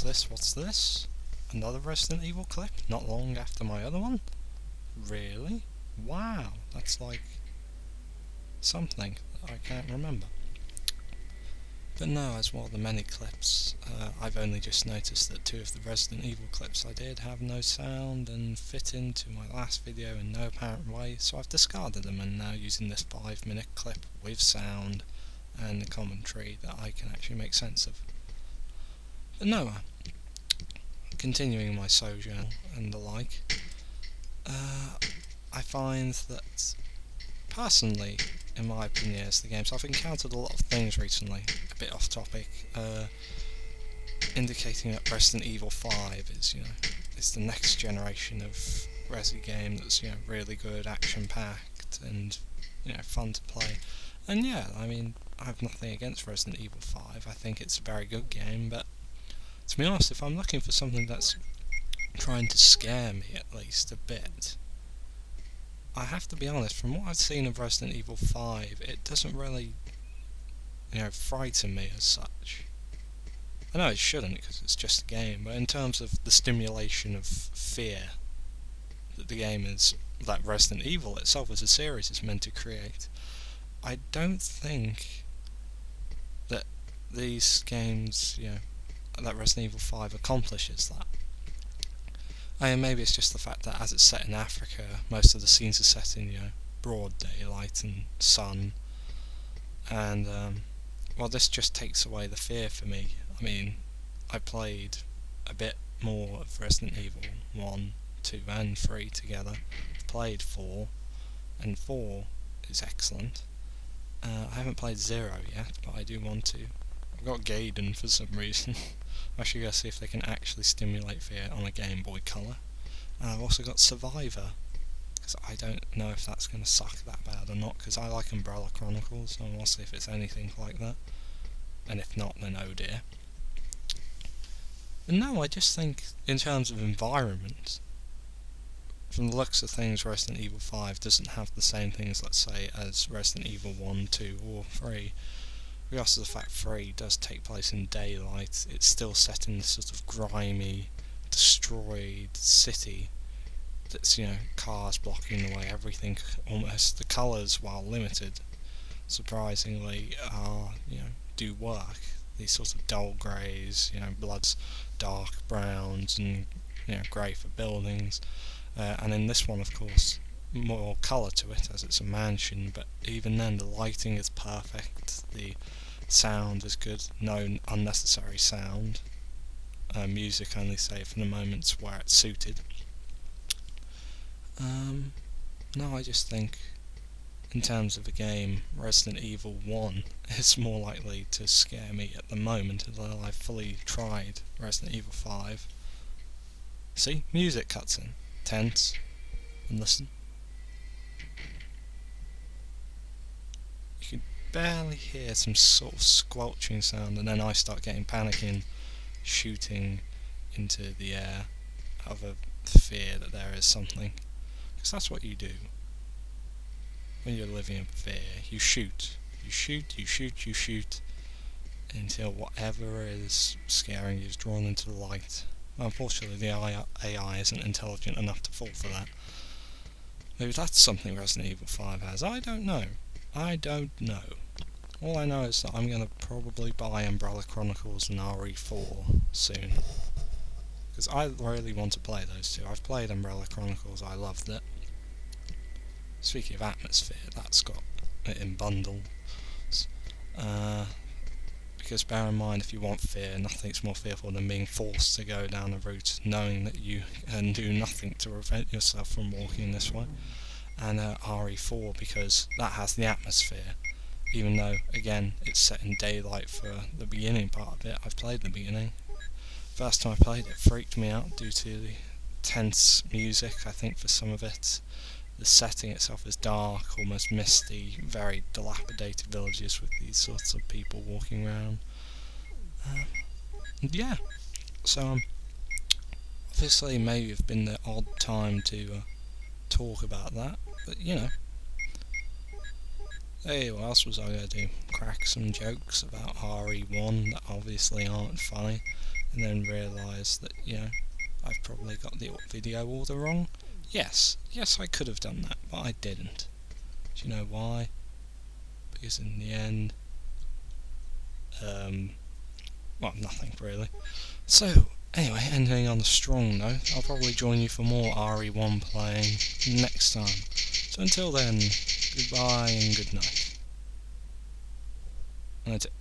what's this? What's this? Another Resident Evil clip? Not long after my other one? Really? Wow, that's like something that I can't remember. But no, as well the many clips, I've only just noticed that 2 of the Resident Evil clips I did have no sound and fit into my last video in no apparent way, so I've discarded them and now using this 5-minute clip with sound and the commentary that I can actually make sense of. But no, continuing my sojourn and the like, I find that personally, in my opinion, as the games, I've encountered a lot of things recently, a bit off topic, indicating that Resident Evil 5 is, is the next generation of Resi game that's, really good, action-packed, and, fun to play. And yeah, I mean, I have nothing against Resident Evil 5, I think it's a very good game, but to be honest, if I'm looking for something that's trying to scare me at least a bit, I have to be honest, from what I've seen of Resident Evil 5, it doesn't really, frighten me as such. I know it shouldn't, because it's just a game, but in terms of the stimulation of fear that the game is, that Resident Evil itself as a series is meant to create, I don't think that these games, that Resident Evil 5 accomplishes that. Maybe it's just the fact that as it's set in Africa, most of the scenes are set in, broad daylight and sun, and, well, this just takes away the fear for me. I mean, I played a bit more of Resident Evil 1, 2 and 3 together. I've played 4, and 4 is excellent. I haven't played 0 yet, but I do want to. I've got Gaiden for some reason. I should go see if they can actually stimulate fear on a Game Boy Color. And I've also got Survivor, because I don't know if that's going to suck that bad or not, because I like Umbrella Chronicles, so we'll see if it's anything like that. And if not, then oh dear. And no, I just think, in terms of environment, from the looks of things, Resident Evil 5 doesn't have the same things, let's say, as Resident Evil 1, 2 or 3. Regardless of the fact 3 does take place in daylight, it's still set in this sort of grimy, destroyed city that's, cars blocking the way, everything, almost, the colours, while limited, surprisingly, are, do work. These sort of dull greys, bloods, dark browns, and, grey for buildings, and in this one, of course, more colour to it, as it's a mansion, but even then the lighting is perfect, the sound is good, no unnecessary sound, music only save for the moments where it's suited. No, I just think, in terms of a game, Resident Evil 1 is more likely to scare me at the moment until I've fully tried Resident Evil 5. See? Music cuts in. Tense. And listen. You can barely hear some sort of squelching sound, and then I start getting panicky and shooting into the air out of a fear that there is something. Because that's what you do. When you're living in fear, you shoot. You shoot, you shoot, you shoot, until whatever is scaring you is drawn into the light. Unfortunately, the AI isn't intelligent enough to fall for that. Maybe that's something Resident Evil 5 has. I don't know. I don't know. All I know is that I'm going to probably buy Umbrella Chronicles and RE4 soon. Because I really want to play those two. I've played Umbrella Chronicles, I loved it. Speaking of atmosphere, that's got it in bundles. Because bear in mind, if you want fear, nothing's more fearful than being forced to go down a route knowing that you can do nothing to prevent yourself from walking this way. And RE4, because that has the atmosphere, even though, again, it's set in daylight for the beginning part of it. I've played the beginning. First time I played it freaked me out due to the tense music, I think, for some of it. The setting itself is dark, almost misty, very dilapidated villages with these sorts of people walking around. Yeah, so obviously maybe it's been the odd time to talk about that, but hey, what else was I going to do? Crack some jokes about RE1 that obviously aren't funny. and then realise that, you know, I've probably got the video order wrong. Yes, I could have done that, but I didn't. Do you know why? Because in the end, well, nothing really. So, anyway, ending on a strong note, I'll probably join you for more RE1 playing next time. So until then, goodbye and good night. And that's it.